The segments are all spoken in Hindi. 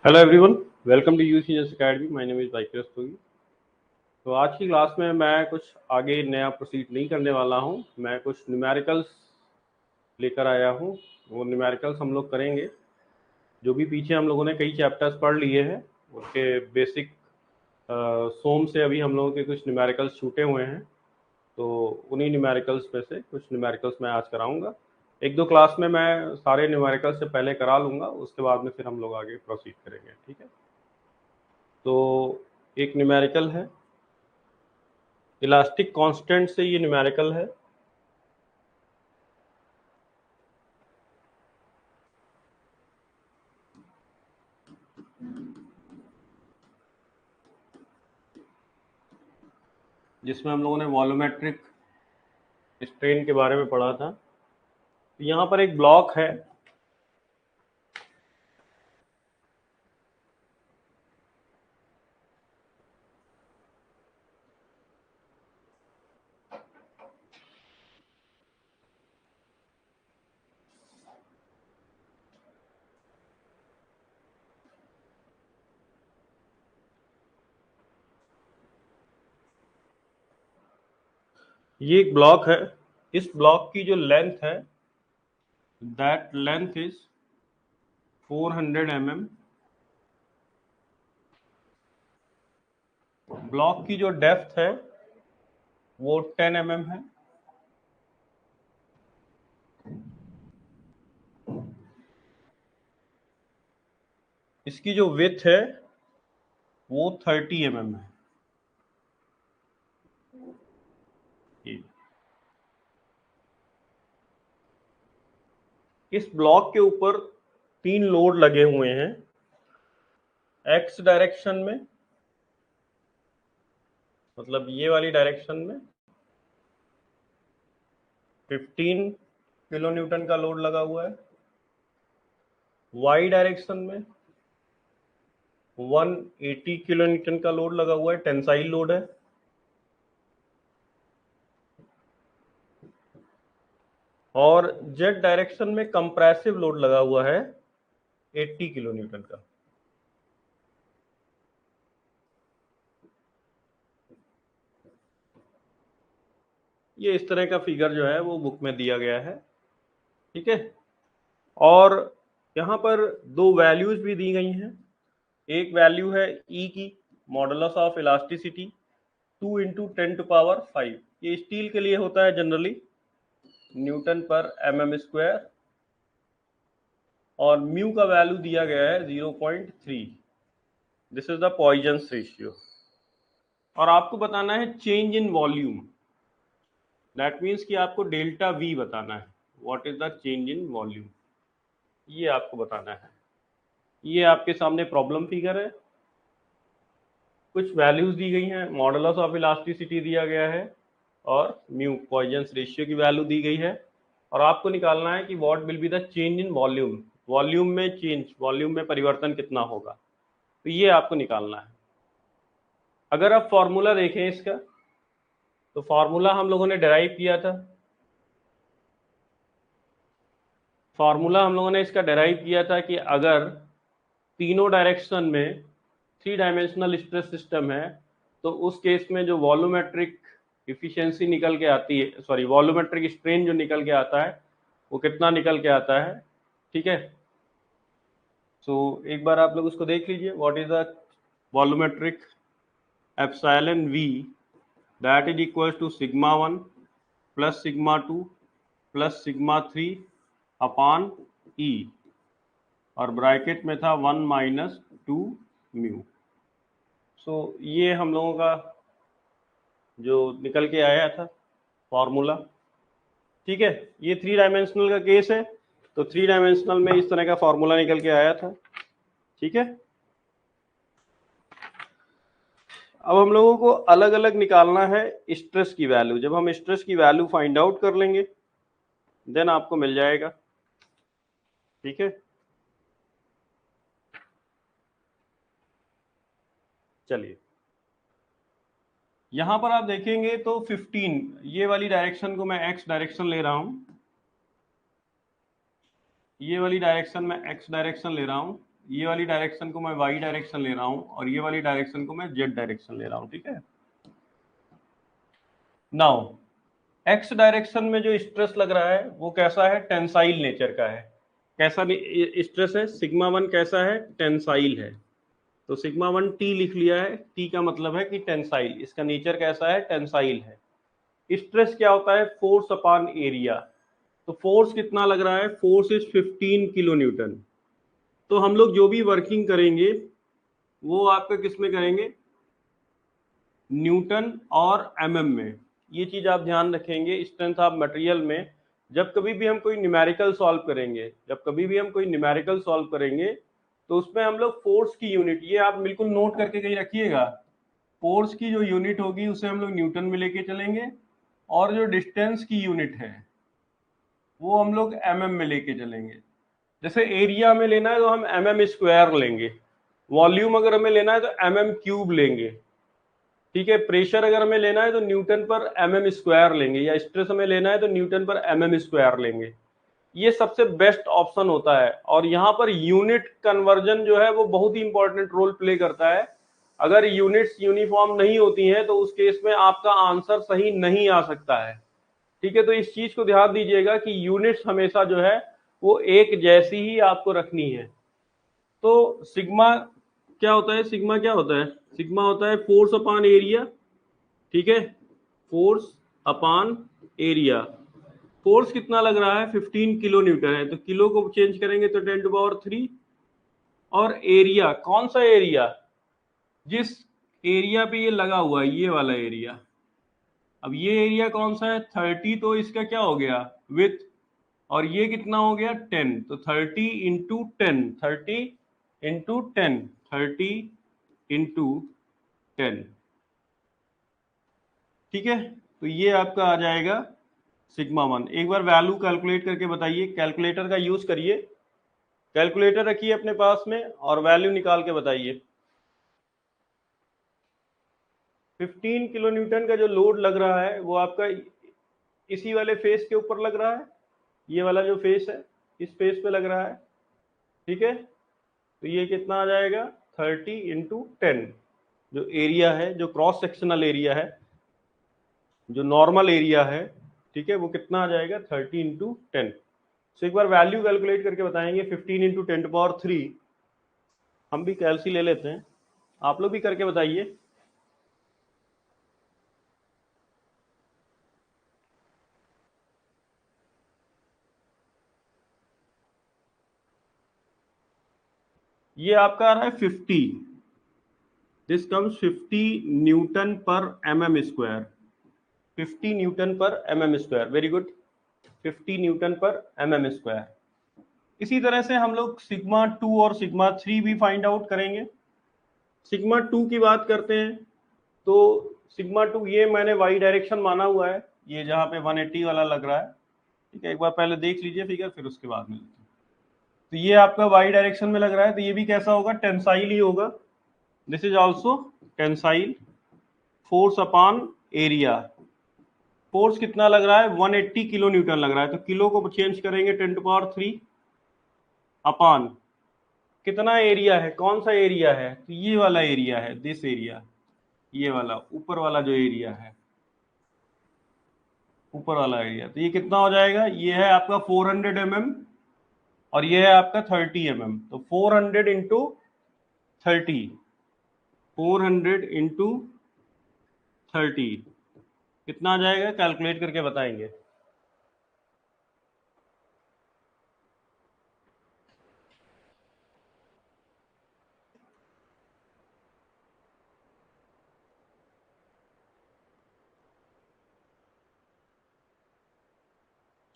Hello everyone, welcome to UCS academy. My name is Bhaikar Rastogi. तो आज की क्लास में मैं कुछ आगे नया प्रोसीड नहीं करने वाला हूं। मैं कुछ न्यूमेरिकल्स लेकर आया हूं। वो न्यूमेरिकल्स हम लोग करेंगे। जो भी पीछे हम लोगों ने कई चैप्टर्स पढ़ लिए हैं, उसके बेसिक सोम से अभी हम लोगों के कुछ न्यूमेरिकल्स छूटे हुए हैं। तो उन्हीं न्यूमेरिकल्स में से कुछ न्यूमेरिकल्स मैं आज कराऊंगा। एक दो क्लास में मैं सारे न्यूमेरिकल्स से पहले करा लूँगा, उसके बाद में फिर हम लोग आगे प्रोसीड करेंगे। ठीक है। तो एक न्यूमेरिकल है, इलास्टिक कांस्टेंट से ये न्यूमेरिकल है। जिसमें हम लोगों ने वॉल्यूमेट्रिक स्ट्रेन के बारे में पढ़ा था। तो यहाँ पर एक ब्लॉक है। ये एक ब्लॉक है। इस ब्लॉक की जो लेंथ है, that length is 400 mm। Block की जो डेप्थ है वो 10 mm है। इसकी जो विड्थ है वो 30 mm है। इस ब्लॉक के ऊपर 3 लोड लगे हुए हैं। एक्स डायरेक्शन में, मतलब ये वाली डायरेक्शन में 15 किलो न्यूटन का लोड लगा हुआ है। वाई डायरेक्शन में 180 किलो न्यूटन का लोड लगा हुआ है, टेंसाइल लोड है। और जेड डायरेक्शन में कंप्रेसिव लोड लगा हुआ है 80 किलो न्यूटन का। ये इस तरह का फिगर जो है वो बुक में दिया गया है। ठीक है। और यहाँ पर दो वैल्यूज भी दी गई हैं। एक वैल्यू है ई की, मॉडुलस ऑफ इलास्टिसिटी 2 × 10⁵। ये स्टील के लिए होता है जनरली, न्यूटन पर mm²। और म्यू का वैल्यू दिया गया है 0.3। This is the Poisson's ratio. और आपको बताना है change in volume. That means कि आपको डेल्टा वी बताना है। What is the change in volume, ये आपको बताना है। ये आपके सामने प्रॉब्लम फिगर है। कुछ वैल्यूज दी गई हैं, मॉडुलस ऑफ इलास्टिसिटी दिया गया है और म्यू पॉइजन्स रेशियो की वैल्यू दी गई है। और आपको निकालना है कि what will be the change in volume. Volume में चेंज, वॉल्यूम में परिवर्तन कितना होगा, तो ये आपको निकालना है। अगर आप फॉर्मूला देखें इसका, तो फॉर्मूला हम लोगों ने डिराइव किया था। फॉर्मूला हम लोगों ने इसका डिराइव किया था कि अगर तीनों डायरेक्शन में 3 डायमेंशनल स्ट्रेस सिस्टम है, तो उस केस में जो वॉल्यूमेट्रिक इफिशियंसी निकल के आती है, सॉरी वॉल्यूमेट्रिक स्ट्रेन जो निकल के आता है वो कितना निकल के आता है। ठीक है। सो एक बार आप लोग उसको देख लीजिए। What is the volumetric epsilon V, that is equal to σ1 plus σ2 plus σ3 upon E, और ब्रैकेट में था 1 - 2 म्यू। सो ये हम लोगों का जो निकल के आया था फॉर्मूला। ठीक है। ये 3 डायमेंशनल का केस है। तो 3 डायमेंशनल में इस तरह का फॉर्मूला निकल के आया था। ठीक है, अब हम लोगों को अलग अलग निकालना है स्ट्रेस की वैल्यू। जब हम स्ट्रेस की वैल्यू फाइंड आउट कर लेंगे देन आपको मिल जाएगा। ठीक है, चलिए यहां पर आप देखेंगे तो 15, ये वाली डायरेक्शन को मैं एक्स डायरेक्शन ले रहा हूं, ये वाली डायरेक्शन में एक्स डायरेक्शन ले रहा हूं, ये वाली डायरेक्शन को मैं वाई डायरेक्शन ले रहा हूं, और ये वाली डायरेक्शन को मैं जेड डायरेक्शन ले रहा हूं। ठीक है, नाउ एक्स डायरेक्शन में जो स्ट्रेस लग रहा है वो कैसा है, टेंसाइल नेचर का है। कैसा स्ट्रेस है, सिग्मा 1 कैसा है, टेंसाइल है। तो सिग्मा 1 टी लिख लिया है, टी का मतलब है कि टेंसाइल, इसका नेचर कैसा है, टेंसाइल है। स्ट्रेस क्या होता है, फोर्स अपॉन एरिया। तो फोर्स कितना लग रहा है, फोर्स इज 15 किलो न्यूटन। तो हम लोग जो भी वर्किंग करेंगे वो आपका किस में करेंगे, न्यूटन और एमएम में। ये चीज आप ध्यान रखेंगे स्ट्रेंथ ऑफ मटेरियल में। जब कभी भी हम कोई न्यूमेरिकल सॉल्व करेंगे, जब कभी भी हम कोई न्यूमेरिकल सॉल्व करेंगे तो उसमें हम लोग फोर्स की यूनिट, ये आप बिल्कुल नोट करके कहीं रखिएगा, फोर्स की जो यूनिट होगी उसे हम लोग न्यूटन में लेके चलेंगे, और जो डिस्टेंस की यूनिट है वो हम लोग एमएम में लेके चलेंगे। जैसे एरिया में लेना है तो हम एमएम स्क्वायर लेंगे, वॉल्यूम अगर हमें लेना है तो एमएम क्यूब लेंगे। ठीक है, प्रेशर अगर हमें लेना है तो न्यूटन पर एमएम स्क्वायर लेंगे, या स्ट्रेस हमें लेना है तो न्यूटन पर एमएम स्क्वायर लेंगे। ये सबसे बेस्ट ऑप्शन होता है। और यहाँ पर यूनिट कन्वर्जन जो है वो बहुत ही इंपॉर्टेंट रोल प्ले करता है। अगर यूनिट्स यूनिफॉर्म नहीं होती हैं तो उस केस में आपका आंसर सही नहीं आ सकता है। ठीक है, तो इस चीज को ध्यान दीजिएगा कि यूनिट्स हमेशा जो है वो एक जैसी ही आपको रखनी है। तो सिग्मा क्या होता है, सिग्मा क्या होता है, सिग्मा होता है फोर्स अपॉन एरिया। ठीक है, फोर्स अपॉन एरिया। फोर्स कितना लग रहा है, 15 किलो न्यूटन है, तो किलो को चेंज करेंगे तो 10⁻3। और एरिया, कौन सा एरिया, जिस एरिया पे ये लगा हुआ है ये वाला एरिया। अब ये एरिया कौन सा है, 30, तो इसका क्या हो गया, विथ। और ये कितना हो गया, 10, तो 30 × 10, 30 × 10, 30 × 10। ठीक है, तो ये आपका आ जाएगा सिग्मा 1। एक बार वैल्यू कैलकुलेट करके बताइए, कैलकुलेटर का यूज करिए, कैलकुलेटर रखिए अपने पास में और वैल्यू निकाल के बताइए। 15 किलो न्यूटन का जो लोड लग रहा है वो आपका इसी वाले फेस के ऊपर लग रहा है, ये वाला जो फेस है इस फेस पे लग रहा है। ठीक है, तो ये कितना आ जाएगा, 30 × 10। जो एरिया है, जो क्रॉस सेक्शनल एरिया है, जो नॉर्मल एरिया है, ठीक है, वो कितना आ जाएगा, 30 × 10। सो एक बार वैल्यू कैलकुलेट करके बताएंगे, 15 × 10⁻3। हम भी कैलसी ले लेते हैं, आप लोग भी करके बताइए। ये आपका आ रहा है 50, दिस कम्स 50 न्यूटन पर एमएम स्क्वायर। 50 न्यूटन पर MM square, very good, 50 Newton पर एमएम स्क्वायर। इसी तरह से हम लोग सिग्मा 2 और सिग्मा 3 भी फाइंड आउट करेंगे। सिग्मा 2 की बात करते हैं तो सिग्मा 2, ये मैंने वाई डायरेक्शन माना हुआ है, ये जहाँ पे 180 वाला लग रहा है। ठीक है, एक बार पहले देख लीजिए फिगर, फिर उसके बाद मिलते हैं। तो ये आपका वाई डायरेक्शन में लग रहा है, तो ये भी कैसा होगा, टेंसाइल ही होगा। This is also tensile. Force upon area, force कितना लग रहा है, 180 किलो न्यूटन लग रहा है, तो किलो को चेंज करेंगे 10⁻3 अपॉन कितना एरिया है, कौन सा एरिया है, तो ये वाला एरिया है, दिस एरिया, ये वाला ऊपर वाला जो एरिया है, ऊपर वाला एरिया। तो ये कितना हो जाएगा, ये है आपका 400 mm, और ये है आपका 30 mm। तो 400 × 30, 400 × 30 कितना आ जाएगा, कैलकुलेट करके बताएंगे।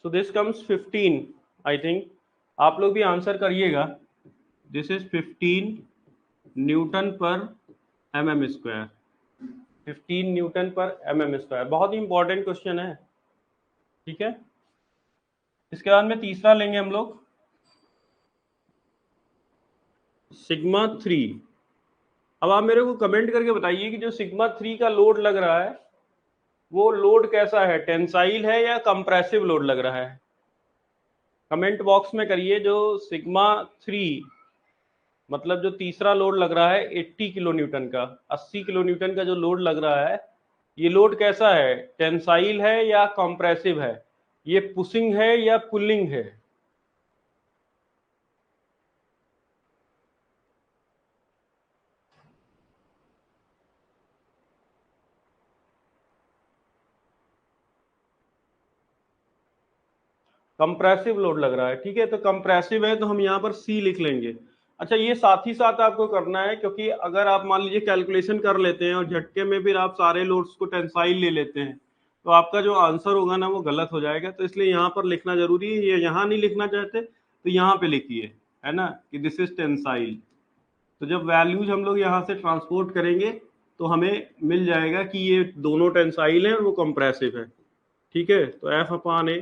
So this comes 15, I think आप लोग भी आंसर करिएगा। दिस इज 15 न्यूटन पर mm स्क्वायर, 15 न्यूटन पर mm स्क्वायर, बहुत ही इंपॉर्टेंट क्वेश्चन है। ठीक है, इसके बाद में तीसरा लेंगे हम लोग, सिग्मा 3। अब आप मेरे को कमेंट करके बताइए कि जो सिग्मा 3 का लोड लग रहा है वो लोड कैसा है, टेंसाइल है या कंप्रेसिव लोड लग रहा है? कमेंट बॉक्स में करिए। जो सिग्मा 3 मतलब जो तीसरा लोड लग रहा है 80 किलो न्यूटन का, 80 किलो न्यूटन का जो लोड लग रहा है, ये लोड कैसा है, टेंसाइल है या कंप्रेसिव है, ये पुशिंग है या पुलिंग है? कंप्रेसिव लोड लग रहा है। ठीक है, तो कंप्रेसिव है तो हम यहाँ पर सी लिख लेंगे। अच्छा, ये साथ ही साथ आपको करना है, क्योंकि अगर आप मान लीजिए कैलकुलेशन कर लेते हैं और झटके में फिर आप सारे लोड्स को टेंसाइल ले लेते हैं तो आपका जो आंसर होगा ना वो गलत हो जाएगा। तो इसलिए यहाँ पर लिखना जरूरी है। ये यहाँ नहीं लिखना चाहते तो यहाँ पे लिखिए, है ना, कि दिस इज टेंसाइल। तो जब वैल्यूज हम लोग यहाँ से ट्रांसपोर्ट करेंगे तो हमें मिल जाएगा कि ये दोनों टेंसाइल है और वो कंप्रेसिव है। ठीक है, तो एफ अपान ए,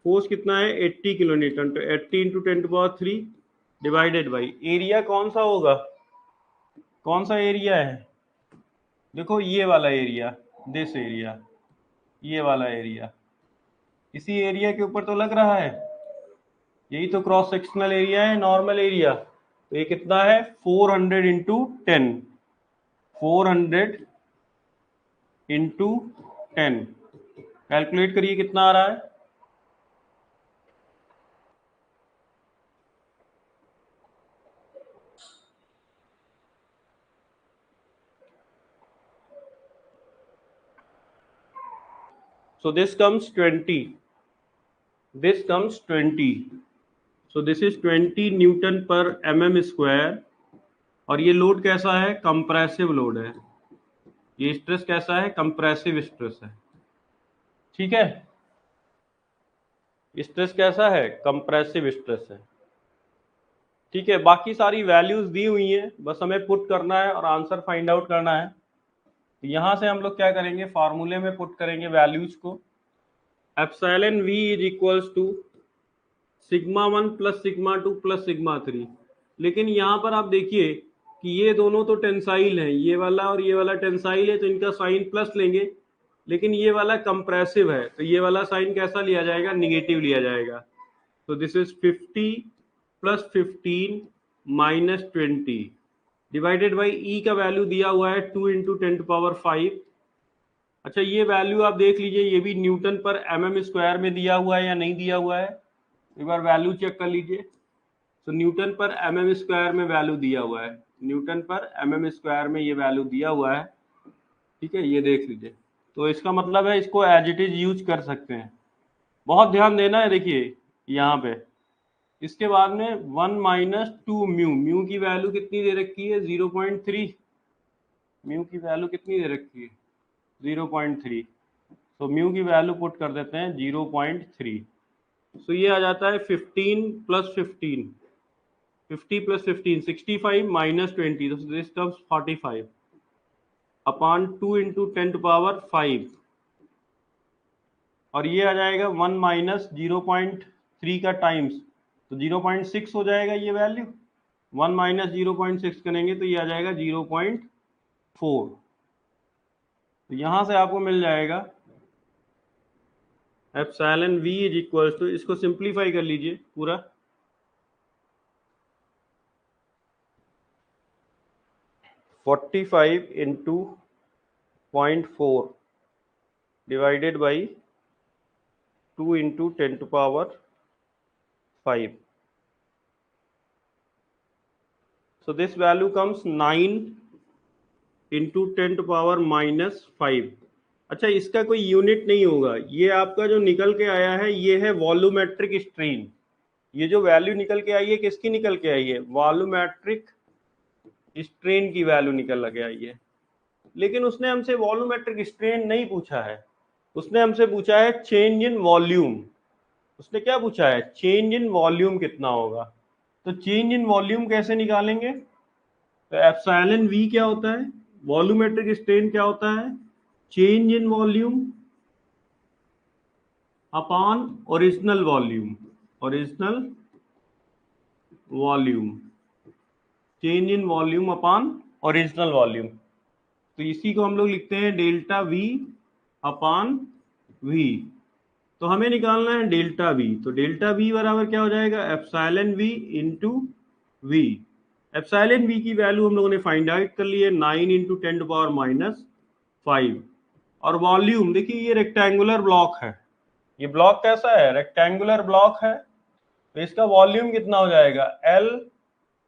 फोर्स कितना है 80 किलो न्यूटन, तो 80 इंटू 10⁻³ डिवाइडेड बाई एरिया कौन सा होगा, कौन सा एरिया है, देखो ये वाला एरिया, दिस एरिया, ये वाला एरिया, इसी एरिया के ऊपर तो लग रहा है, यही तो क्रॉस सेक्शनल एरिया है, नॉर्मल एरिया। तो ये कितना है 400 इंटू 10, 400 इंटू 10, कैलकुलेट करिए कितना आ रहा है। So this comes 20, this comes 20, so this is 20 Newton पर mm स्क्वायर। और ये लोड कैसा है, कंप्रेसिव लोड है, ये स्ट्रेस कैसा है, कंप्रेसिव स्ट्रेस है। ठीक है, स्ट्रेस कैसा है, कंप्रेसिव स्ट्रेस है। ठीक है, बाकी सारी वैल्यूज दी हुई हैं, बस हमें पुट करना है और आंसर फाइंड आउट करना है। तो यहां से हम लोग क्या करेंगे, फार्मूले में पुट करेंगे वैल्यूज को। Epsilon v is equals to sigma 1 plus sigma 2 plus sigma 3। लेकिन यहाँ पर आप देखिए कि ये दोनों तो टेंसाइल हैं, ये वाला और ये वाला टेंसाइल है तो इनका साइन प्लस लेंगे, लेकिन ये वाला कंप्रेसिव है तो ये वाला साइन कैसा लिया जाएगा, निगेटिव लिया जाएगा। तो this is 50 plus 15 minus 20 divided by E का वैल्यू दिया हुआ है 2 इंटू 10⁻⁵। अच्छा, ये वैल्यू आप देख लीजिए, ये भी न्यूटन पर mm स्क्वायर में दिया हुआ है या नहीं दिया हुआ है, एक बार वैल्यू चेक कर लीजिए। तो न्यूटन पर mm स्क्वायर में वैल्यू दिया हुआ है, न्यूटन पर mm स्क्वायर में ये वैल्यू दिया हुआ है। ठीक है, ये देख लीजिए। तो इसका मतलब है इसको एज इट इज यूज कर सकते हैं। बहुत ध्यान देना है, देखिए यहाँ पे। इसके बाद में 1 माइनस 2 म्यू, म्यू की वैल्यू कितनी दे रखी है 0.3, म्यू की वैल्यू कितनी दे रखी है 0.3। तो म्यू की वैल्यू पुट कर देते हैं 0.3। सो ये आ जाता है 15 प्लस 15, 50 प्लस 15 65 माइनस 20, तो दिस कम्स 45 अपॉन 2 इंटू 10⁵। और ये आ जाएगा 1 माइनस 0.3 का टाइम्स, तो 0.6 हो जाएगा ये वैल्यू। 1 माइनस 0.6 करेंगे तो ये आ जाएगा 0.4। तो यहां से आपको मिल जाएगा epsilon v is equal to, इसको सिंप्लीफाई कर लीजिए पूरा, forty five into 0.4 divided by 2 into 10⁵। So this value comes 9 into 10⁻⁻⁵। अच्छा, इसका कोई यूनिट नहीं होगा, ये आपका जो निकल के आया है ये है वॉल्यूमेट्रिक स्ट्रेन। ये जो वैल्यू निकल के आई है किसकी निकल के आई है, वॉल्यूमेट्रिक स्ट्रेन की वैल्यू निकल के आई है। लेकिन उसने हमसे वॉल्यूमेट्रिक स्ट्रेन नहीं पूछा है, उसने हमसे पूछा है चेंज इन वॉल्यूम। उसने क्या पूछा है, चेंज इन वॉल्यूम कितना होगा। तो चेंज इन वॉल्यूम कैसे निकालेंगे, तो एप्सिलॉन वी क्या होता है, वॉल्यूमेट्रिक स्ट्रेन क्या होता है, change in volume upon original volume, original volume, change in volume upon original volume. तो इसी को हम लोग लिखते हैं डेल्टा वी अपॉन वी। तो हमें निकालना है डेल्टा वी, तो डेल्टा वी बराबर क्या हो जाएगा, epsilon V into V. Epsilon V की वैल्यू हम लोगों ने फाइंड आउट कर ली है 9 इंटू 10⁻⁵ और वॉल्यूम देखिए ये रेक्टेंगुलर ब्लॉक है, ये ब्लॉक कैसा है, रेक्टेंगुलर ब्लॉक है, तो इसका वॉल्यूम कितना हो जाएगा, L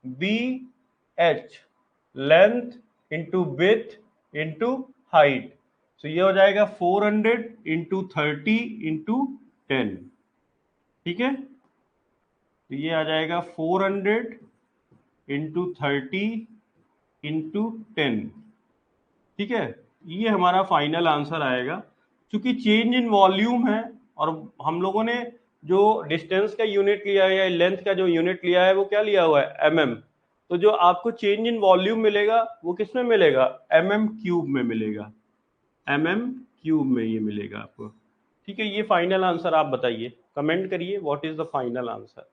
B H, length into width into height. तो ये हो जाएगा 400 इंटू 30 इंटू 10, ठीक है। तो ये आ जाएगा 400 इंटू 30 इंटू 10, ठीक है। ये हमारा फाइनल आंसर आएगा। क्योंकि चेंज इन वॉल्यूम है और हम लोगों ने जो डिस्टेंस का यूनिट लिया है या लेंथ का जो यूनिट लिया है वो क्या लिया हुआ है, mm। तो जो आपको चेंज इन वॉल्यूम मिलेगा वो किस में मिलेगा, mm³ में मिलेगा, mm³ में ये मिलेगा आपको, ठीक है। ये फाइनल आंसर आप बताइए, कमेंट करिए what is the final answer.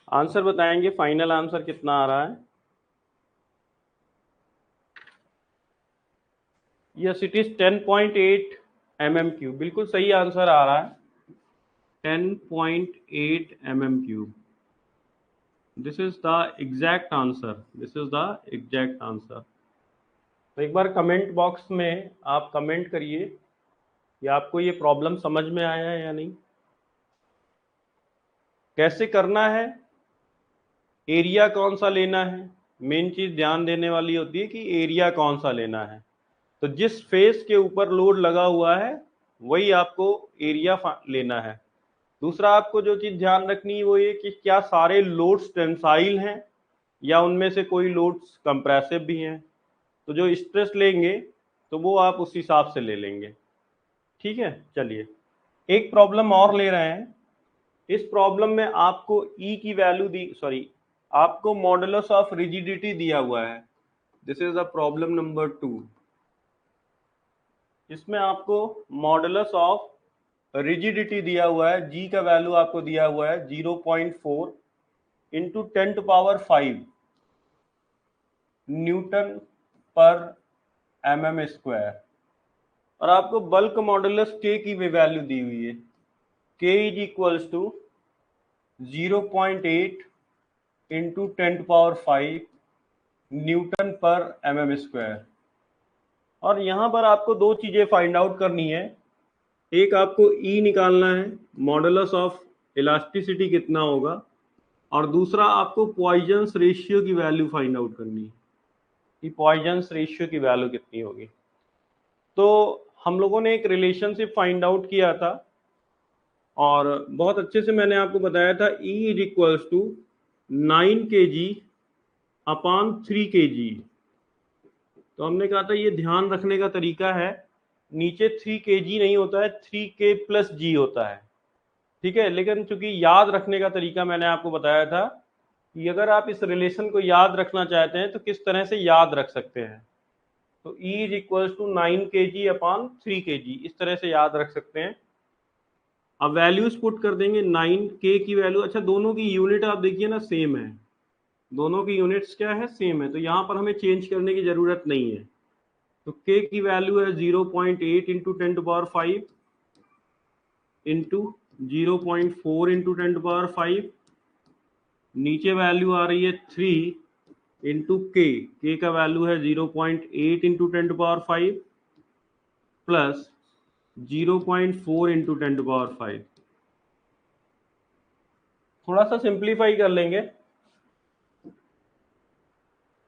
Answer बताएंगे, फाइनल आंसर कितना आ रहा है। यस इट इज 10.8 mm³, बिल्कुल सही आंसर आ रहा है 10.8 mm³। This is the exact answer, this is the exact answer. तो एक बार कमेंट बॉक्स में आप कमेंट करिए कि आपको ये प्रॉब्लम समझ में आया है या नहीं, कैसे करना है, एरिया कौन सा लेना है। मेन चीज ध्यान देने वाली होती है कि एरिया कौन सा लेना है। तो जिस फेस के ऊपर लोड लगा हुआ है वही आपको एरिया लेना है। दूसरा आपको जो चीज ध्यान रखनी है वो ये कि क्या सारे लोड्स टेंसाइल हैं या उनमें से कोई लोड्स कंप्रेसिव भी हैं। तो जो स्ट्रेस लेंगे तो वो आप उस हिसाब से ले लेंगे, ठीक है। चलिए एक प्रॉब्लम और ले रहे हैं। इस प्रॉब्लम में आपको ई की वैल्यू दी, सॉरी आपको मॉडुलस ऑफ रिजिडिटी दिया हुआ है। This is the problem number 2। इसमें आपको मॉडुलस ऑफ रिजिडिटी दिया हुआ है, जी का वैल्यू आपको दिया हुआ है 0.4 इंटू 10⁵ न्यूटन पर mm²। और आपको बल्क मॉडुलस के की भी वैल्यू दी हुई है, K is equals to 0.8 into 10⁵ newton per mm²। और यहाँ पर आपको दो चीजें फाइंड आउट करनी है, एक आपको ई निकालना है, मॉडुलस ऑफ इलास्टिसिटी कितना होगा, और दूसरा आपको पॉइजन्स रेशियो की वैल्यू फाइंड आउट करनी है कि पॉइजन्स रेशियो की वैल्यू कितनी होगी। तो हम लोगों ने एक रिलेशनशिप फाइंड आउट किया था और बहुत अच्छे से मैंने आपको बताया था, E is equals to 9 kg upon 3 kg। तो हमने कहा था ये ध्यान रखने का तरीका है, नीचे 3 kg नहीं होता है, 3K + G होता है, ठीक है। लेकिन चूंकि याद रखने का तरीका मैंने आपको बताया था कि अगर आप इस रिलेशन को याद रखना चाहते हैं तो किस तरह से याद रख सकते हैं। तो E is equals to 9 kg upon 3 kg, इस तरह से याद रख सकते हैं। अब वैल्यूज पुट कर देंगे, 9K की वैल्यू, अच्छा दोनों की यूनिट आप देखिए ना सेम है, दोनों की यूनिट्स क्या है, सेम है, तो यहाँ पर हमें चेंज करने की जरूरत नहीं है। तो K की वैल्यू है 0.8 इंटू 10⁵ इंटू 0.4 इंटू 10⁵, नीचे वैल्यू आ रही है 3 इंटू के का वैल्यू है 0.8 इंटू 10⁵ प्लस 0.4 इंटू 10⁵। थोड़ा सा सिंप्लीफाई कर लेंगे,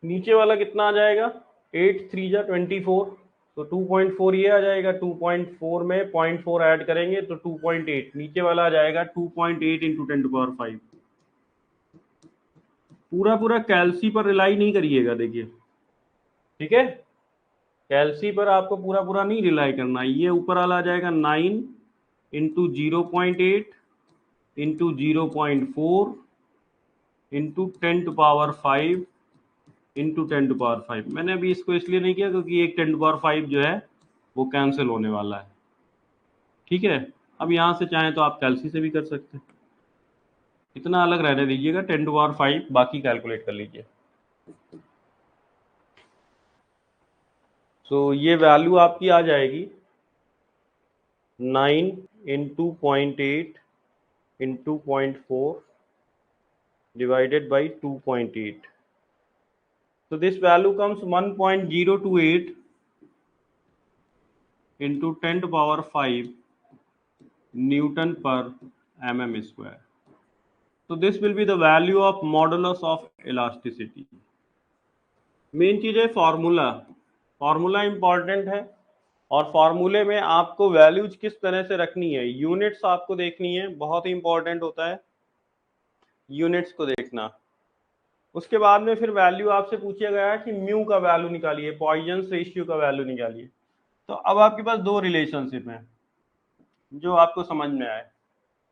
नीचे वाला कितना आ जाएगा, 8 3 जा 24, तो 2.4 ये आ जाएगा, 2.4 में 0.4 ऐड करेंगे तो 2.8, नीचे वाला आ जाएगा 2.8 इंटू 10⁵। पूरा पूरा कैल्सी पर रिलाई नहीं करिएगा, देखिए ठीक है, कैल्सी पर आपको पूरा पूरा नहीं रिलाई करना। ये ऊपर वाला आ जाएगा 9 इंटू 0.8 इंटू 0.4 इंटू 10⁵ इंटू 10⁵। मैंने अभी इसको इसलिए नहीं किया क्योंकि एक 10⁵ जो है वो कैंसिल होने वाला है, ठीक है। अब यहाँ से चाहें तो आप कैल्सी से भी कर सकते हैं, इतना अलग रहने दीजिएगा, 10⁵, बाकी कैलकुलेट कर लीजिए। तो ये वैल्यू आपकी आ जाएगी 9 into 0.8 into 0.4 divided by 2.8. So this value comes 1.028 into 10⁵ Newton per mm square. So this will be the value of modulus of elasticity. Main चीज है फार्मूला, फार्मूला इंपॉर्टेंट है, और फार्मूले में आपको वैल्यूज किस तरह से रखनी है, यूनिट्स आपको देखनी है, बहुत ही इंपॉर्टेंट होता है यूनिट्स को देखना। उसके बाद में फिर वैल्यू आपसे पूछा गया है कि म्यू का वैल्यू निकालिए, पॉइजन्स रेशियो का वैल्यू निकालिए। तो अब आपके पास दो रिलेशनशिप हैं जो आपको समझ में आए।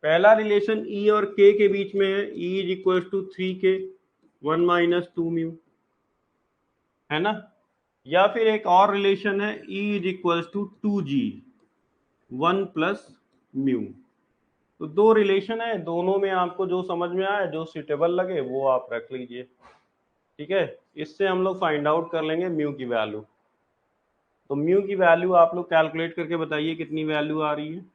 पहला रिलेशन ई और के के बीच में है, E is equal to 3k 1 minus 2 mu, है ना। या फिर एक और रिलेशन है, E is equal to 2g 1 plus mu. तो दो रिलेशन है, दोनों में आपको जो समझ में आए, जो सुटेबल लगे वो आप रख लीजिए, ठीक है। इससे हम लोग फाइंड आउट कर लेंगे म्यू की वैल्यू। तो म्यू की वैल्यू आप लोग कैलकुलेट करके बताइए कितनी वैल्यू आ रही है।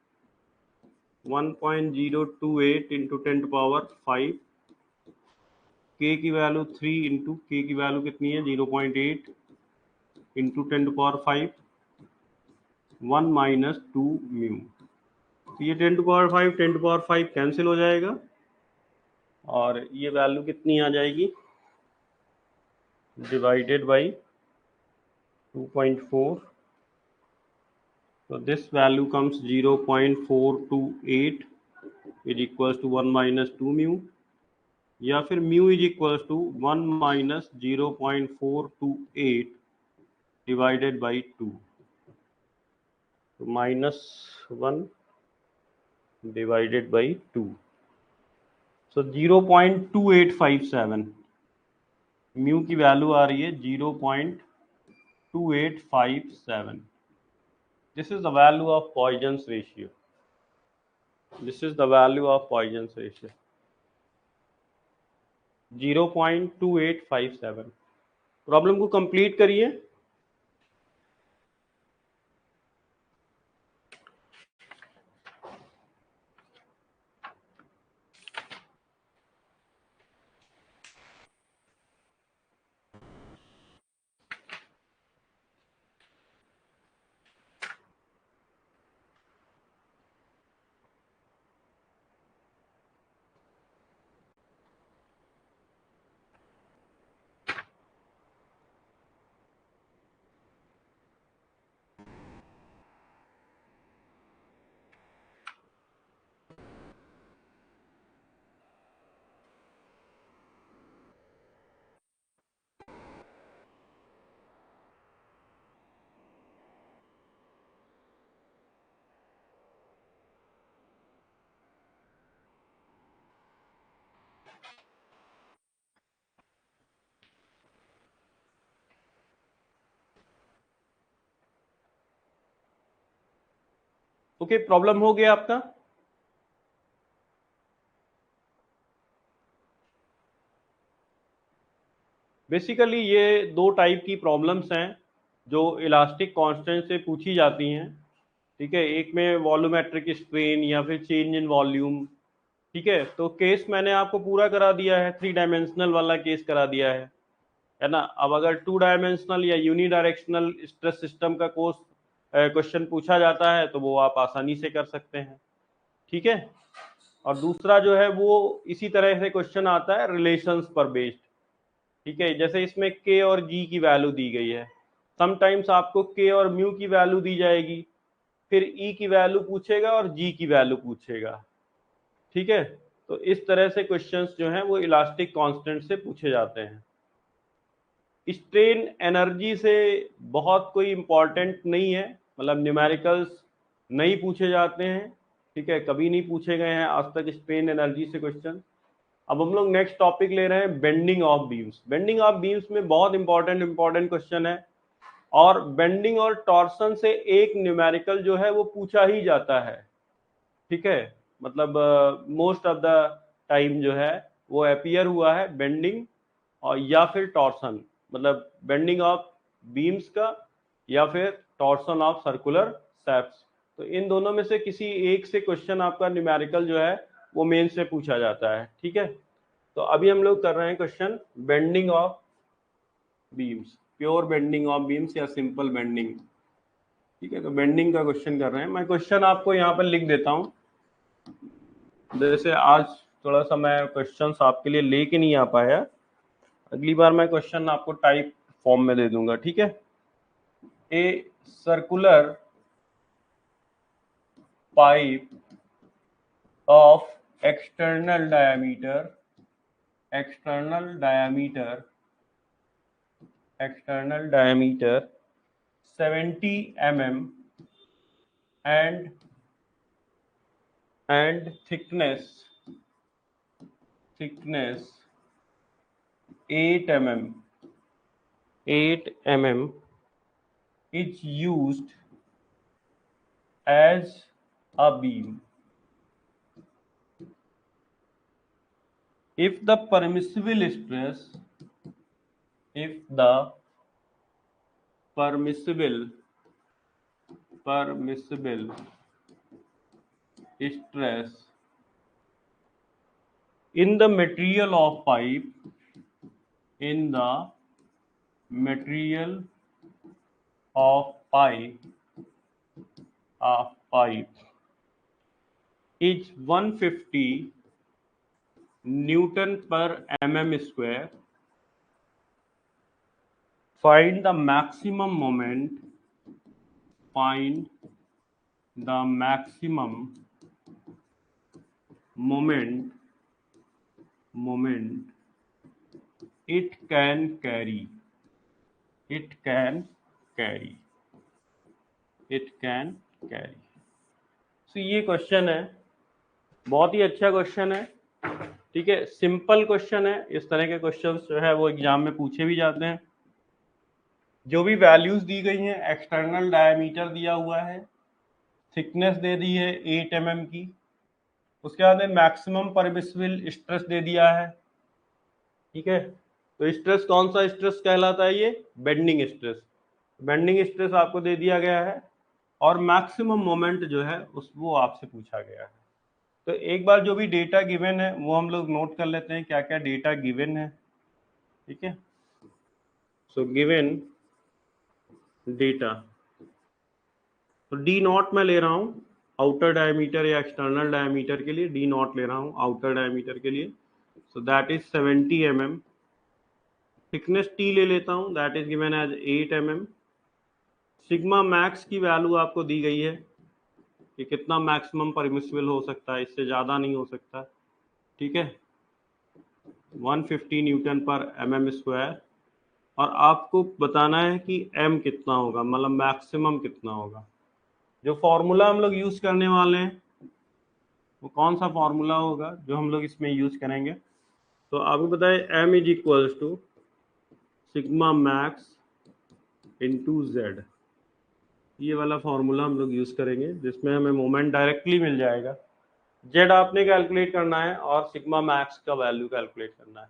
1.028 इंटू 10⁵, के की वैल्यू 3 इंटू के की वैल्यू कितनी है 0.8 इंटू 10⁵, 1 माइनस 2 म्यू। तो ये 10⁵ कैंसिल हो जाएगा और ये वैल्यू कितनी आ जाएगी, divided by 2.4। So this value comes 0.428 is equals to 1 minus 2 mu, या फिर mu is equals to 1 minus 0.428 divided by 2, तो -1 डिवाइडेड बाई 2। सो 0.2857 म्यू की वैल्यू आ रही है 0.2857। This is the value of Poisson's ratio, this is the value of Poisson's ratio 0.2857। Problem को कंप्लीट करिए। ओके, प्रॉब्लम हो गया आपका। बेसिकली ये दो टाइप की प्रॉब्लम्स हैं जो इलास्टिक कांस्टेंट से पूछी जाती हैं, ठीक है। एक में वॉल्यूमेट्रिक स्ट्रेन या फिर चेंज इन वॉल्यूम, ठीक है। तो केस मैंने आपको पूरा करा दिया है, 3 डायमेंशनल वाला केस करा दिया है ना। अब अगर 2 डायमेंशनल या यूनी डायरेक्शनल स्ट्रेस सिस्टम का कोर्स क्वेश्चन पूछा जाता है तो वो आप आसानी से कर सकते हैं। ठीक है, और दूसरा जो है वो इसी तरह से क्वेश्चन आता है रिलेशंस पर बेस्ड। ठीक है, जैसे इसमें के और जी की वैल्यू दी गई है, समटाइम्स आपको के और म्यू की वैल्यू दी जाएगी, फिर ई की वैल्यू पूछेगा और जी की वैल्यू पूछेगा। ठीक है, तो इस तरह से क्वेश्चंस जो हैं वो इलास्टिक कांस्टेंट से पूछे जाते हैं। स्ट्रेन एनर्जी से बहुत कोई इंपॉर्टेंट नहीं है, मतलब न्यूमेरिकल्स नहीं पूछे जाते हैं। ठीक है, कभी नहीं पूछे गए हैं आज तक स्ट्रेन एनर्जी से क्वेश्चन। अब हम लोग नेक्स्ट टॉपिक ले रहे हैं bending of beams. Bending of beams में बहुत इंपॉर्टेंट क्वेश्चन है, और बेंडिंग और टॉर्सन से एक न्यूमेरिकल जो है वो पूछा ही जाता है। ठीक है, मतलब मोस्ट ऑफ द टाइम जो है वो अपीयर हुआ है बेंडिंग और या फिर टॉर्सन, मतलब बेंडिंग ऑफ बीम्स का या फिर टॉर्सन ऑफ सर्कुलर शैफ्ट्स। तो इन दोनों में से किसी एक से क्वेश्चन आपका न्यूमेरिकल जो है वो मेन से पूछा जाता है। ठीक है, तो अभी हम लोग कर रहे हैं question bending of beams, pure bending of beams या सिंपल बेंडिंग। ठीक है, तो बेंडिंग का क्वेश्चन कर रहे हैं। मैं क्वेश्चन आपको यहाँ पर लिख देता हूँ। जैसे आज थोड़ा सा मैं क्वेश्चंस आपके लिए लेके नहीं आ पाया, अगली बार मैं क्वेश्चन आपको टाइप फॉर्म में दे दूंगा। ठीक है, a circular pipe of external diameter 70 mm and thickness 8 mm is used as a beam if the permissible stress stress in the material of pipe is 150 Newton per mm square. Find the maximum moment it can carry. तो ये क्वेश्चन है, बहुत ही अच्छा क्वेश्चन है। ठीक है, सिंपल क्वेश्चन है। इस तरह के क्वेश्चंस जो है वो एग्जाम में पूछे भी जाते हैं। जो भी वैल्यूज दी गई हैं, एक्सटर्नल डायमीटर दिया हुआ है, थिकनेस दे दी है 8 mm की, उसके बाद में मैक्सिमम परमिसिबल स्ट्रेस दे दिया है। ठीक है, तो स्ट्रेस कौन सा स्ट्रेस कहलाता है? ये बेंडिंग स्ट्रेस। बेंडिंग स्ट्रेस आपको दे दिया गया है, और मैक्सिमम मोमेंट जो है उस वो आपसे पूछा गया है। तो एक बार जो भी डेटा गिवन है वो हम लोग नोट कर लेते हैं, क्या क्या डेटा गिवन है। ठीक है, सो गिवन डेटा, तो डी नॉट मैं ले रहा हूँ आउटर डायमीटर या एक्सटर्नल डायमीटर के लिए, डी नॉट ले रहा हूँ आउटर डायमीटर के लिए, so that is 70 mm। Thickness T ले लेता हूँ, that is given as 8 mm। Sigma max की वैल्यू आपको दी गई है कि कितना मैक्सिमम परमिसिबल हो सकता है, इससे ज़्यादा नहीं हो सकता। ठीक है, 150 न्यूटन पर mm स्क्वायर, और आपको बताना है कि m कितना होगा, मतलब मैक्सिमम कितना होगा। जो फॉर्मूला हम लोग यूज़ करने वाले हैं वो कौन सा फॉर्मूला होगा जो हम लोग इसमें यूज़ करेंगे? तो आपको बताए m is equals to sigma max into Z, ये वाला फॉर्मूला हम लोग यूज़ करेंगे, जिसमें हमें मोमेंट डायरेक्टली मिल जाएगा। जेड आपने कैलकुलेट करना है और सिग्मा मैक्स का वैल्यू कैलकुलेट करना है।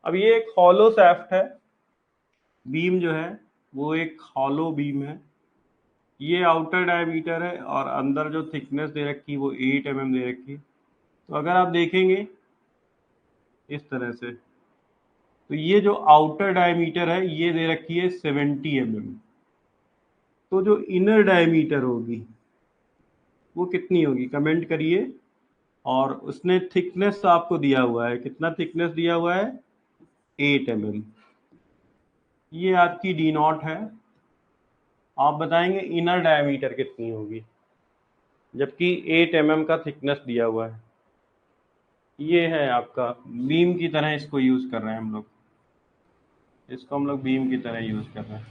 अब ये एक हॉलो शैफ्ट है, बीम जो है वो एक हॉलो बीम है। ये आउटर डायमीटर है और अंदर जो थिकनेस दे रखी वो 8 mm दे रखी। तो अगर आप देखेंगे इस तरह से, तो ये जो आउटर डायमीटर है ये दे रखी है 70 mm। तो जो इनर डायमीटर होगी वो कितनी होगी, कमेंट करिए। और उसने थिकनेस आपको दिया हुआ है, कितना थिकनेस दिया हुआ है, 8 mm। ये आपकी डी नॉट है। आप बताएंगे इनर डायमीटर कितनी होगी, जबकि 8 mm का थिकनेस दिया हुआ है। ये है आपका बीम की तरह, इसको यूज कर रहे हैं हम लोग, इसको हम लोग बीम की तरह यूज कर रहे हैं।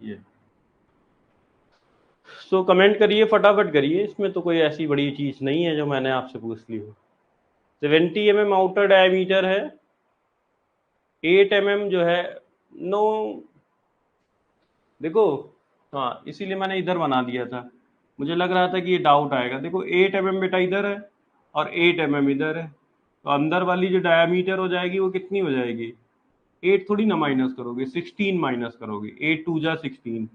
ये सो कमेंट करिए, फटाफट करिए, इसमें तो कोई ऐसी बड़ी चीज नहीं है जो मैंने आपसे पूछ ली हो। 70 mm आउटर डायमीटर है, 8 mm जो है, नो देखो, हाँ इसीलिए मैंने इधर बना दिया था, मुझे लग रहा था कि ये डाउट आएगा। देखो 8 mm बेटा इधर है और 8 mm इधर है, तो अंदर वाली जो डायमीटर हो जाएगी वो कितनी हो जाएगी, 8 थोड़ी ना माइनस करोगे, 16 माइनस करोगे, 8 2 जा 16,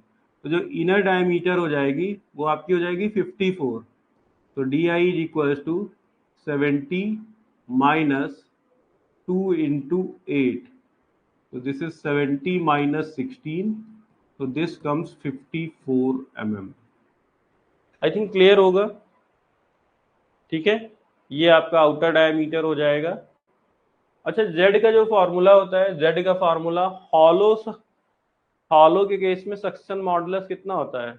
तो जो इनर डायमीटर हो जाएगी वो आपकी हो जाएगी 54। तो D I is equal to 70 minus 2 into 8, तो दिस इज 70 माइनस 16, तो this comes 54 mm। I think clear होगा, ठीक है। ये आपका आउटर डायमीटर हो जाएगा। अच्छा, जेड का जो फॉर्मूला होता है, जेड का फॉर्मूला हॉलो के केस में सेक्शन मॉडुलस कितना होता है,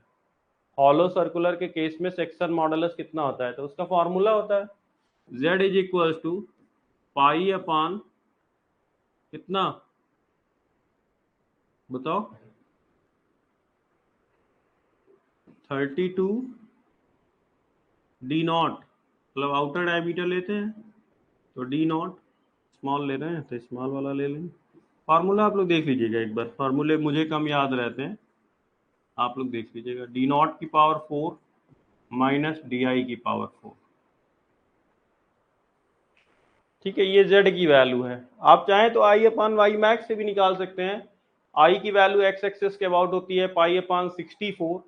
हॉलो सर्कुलर के केस में सेक्शन मॉडुलस कितना होता है, तो उसका फॉर्मूला होता है z इज इक्वल टू पाई अपान कितना, बताओ, 32 डी नॉट, मतलब आउटर डायमीटर लेते हैं तो डी नॉट, स्मॉल ले रहे हैं तो स्मॉल वाला ले लेंगे। फार्मूला आप लोग देख लीजिएगा एक बार, फार्मूले मुझे कम याद रहते हैं, आप लोग देख लीजिएगा। डी नॉट की पावर 4 माइनस डी आई की पावर 4, ठीक है। ये z की वैल्यू है। आप चाहें तो आई अपान वाई मैक्स से भी निकाल सकते हैं। आई की वैल्यू एक्स एक्सिस के अबाउट होती है पाई अपान 64,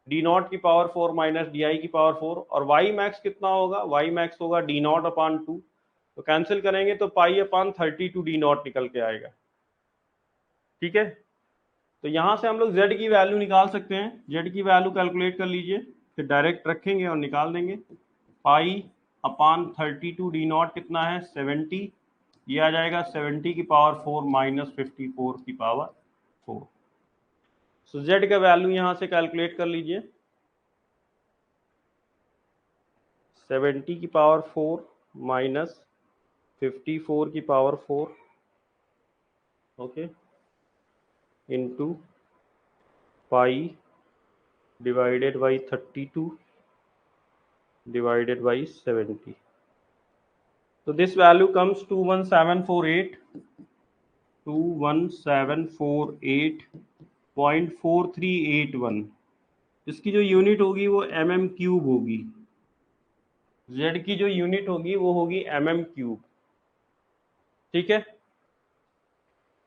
डी नॉट की पावर 4 माइनस डी आई की पावर 4, और वाई मैक्स कितना होगा, वाई मैक्स होगा डी नॉट अपान 2, तो कैंसिल करेंगे तो पाई अपान 32 डी नॉट निकल के आएगा, ठीक है। तो यहाँ से हम लोग z की वैल्यू निकाल सकते हैं, z की वैल्यू कैलकुलेट कर लीजिए, फिर डायरेक्ट रखेंगे और निकाल देंगे। पाई अपान 32 डी नॉट कितना है, 70, ये आ जाएगा 70 की पावर 4 माइनस 54 की पावर 4। सो z का वैल्यू यहाँ से कैलकुलेट कर लीजिए, 70 की पावर 4 माइनस 54 की power 4, okay, into pi divided by 32 divided by 70, so this value comes 21748.4381। इसकी जो यूनिट होगी वो mm क्यूब होगी, z की जो यूनिट होगी वो होगी mm क्यूब, ठीक है।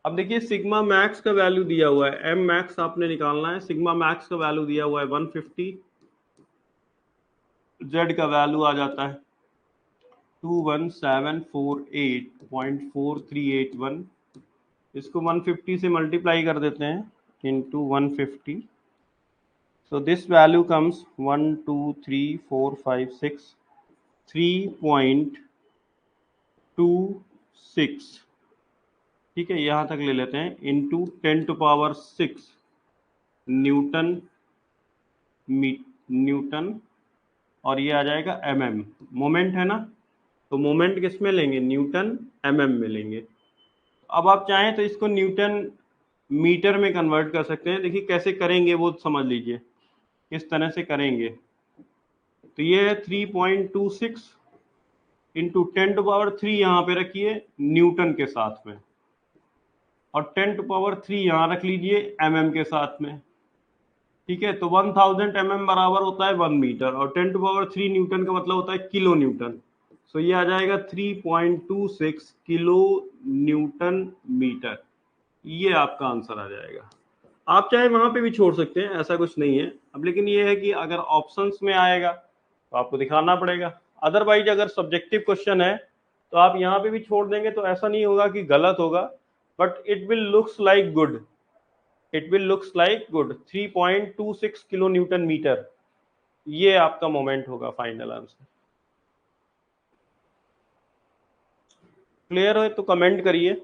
अब देखिए सिग्मा मैक्स का वैल्यू दिया हुआ है, m मैक्स आपने निकालना है, सिग्मा मैक्स का वैल्यू दिया हुआ है 150, z का वैल्यू आ जाता है 21748.4381, इसको 150 से मल्टीप्लाई कर देते हैं into 150, so this value comes 1 2 3 4 5 6 3.26, ठीक है, यहाँ तक ले लेते हैं, इंटू 10 टू पावर 6 न्यूटन और ये आ जाएगा mm, मोमेंट है ना, तो मोमेंट किस में लेंगे, न्यूटन mm में लेंगे। अब आप चाहें तो इसको न्यूटन मीटर में कन्वर्ट कर सकते हैं, देखिए कैसे करेंगे वो समझ लीजिए, किस तरह से करेंगे। तो ये है 3.26 इंटू 10 टू पावर 3 यहाँ पे रखिए न्यूटन के साथ में, और 10 टू पावर 3 यहाँ रख लीजिए mm के साथ में, ठीक है। तो 1000 mm बराबर होता है 1 मीटर, और 10 टू पावर 3 न्यूटन का मतलब होता है किलो न्यूटन, सो ये आ जाएगा 3.26 किलो न्यूटन मीटर, ये आपका आंसर आ जाएगा। आप चाहे वहां पे भी छोड़ सकते हैं, ऐसा कुछ नहीं है। अब लेकिन ये है कि अगर ऑप्शंस में आएगा तो आपको दिखाना पड़ेगा, अदरवाइज अगर सब्जेक्टिव क्वेश्चन है तो आप यहाँ पे भी छोड़ देंगे तो ऐसा नहीं होगा कि गलत होगा, but it will looks like good. It will looks like good. 3.26 kilo newton metre, ये आपका मोमेंट होगा फाइनल आंसर। क्लियर है तो कमेंट करिए।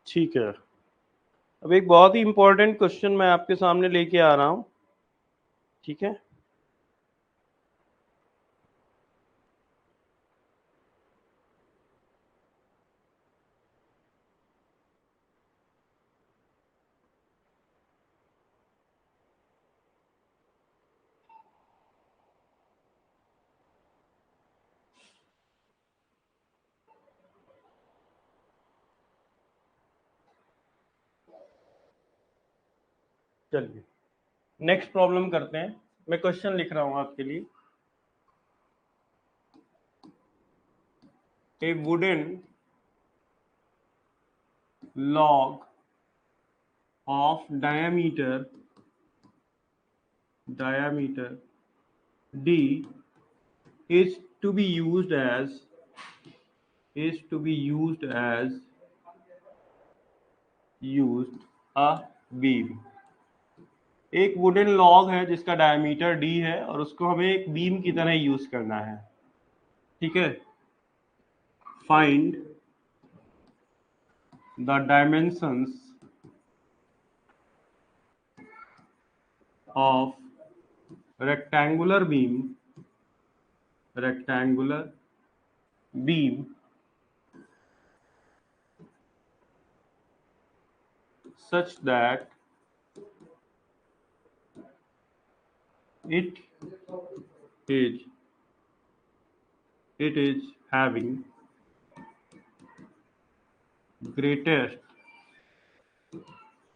ठीक है, अब एक बहुत ही इंपॉर्टेंट क्वेश्चन मैं आपके सामने लेके आ रहा हूं। ठीक है, चलिए नेक्स्ट प्रॉब्लम करते हैं। मैं क्वेश्चन लिख रहा हूं आपके लिए। ए wooden log of diameter d is to be used as a beam। एक वुडन लॉग है जिसका डायमीटर d है और उसको हमें एक बीम की तरह यूज करना है। ठीक है, find the dimensions of rectangular beam such that it is having greatest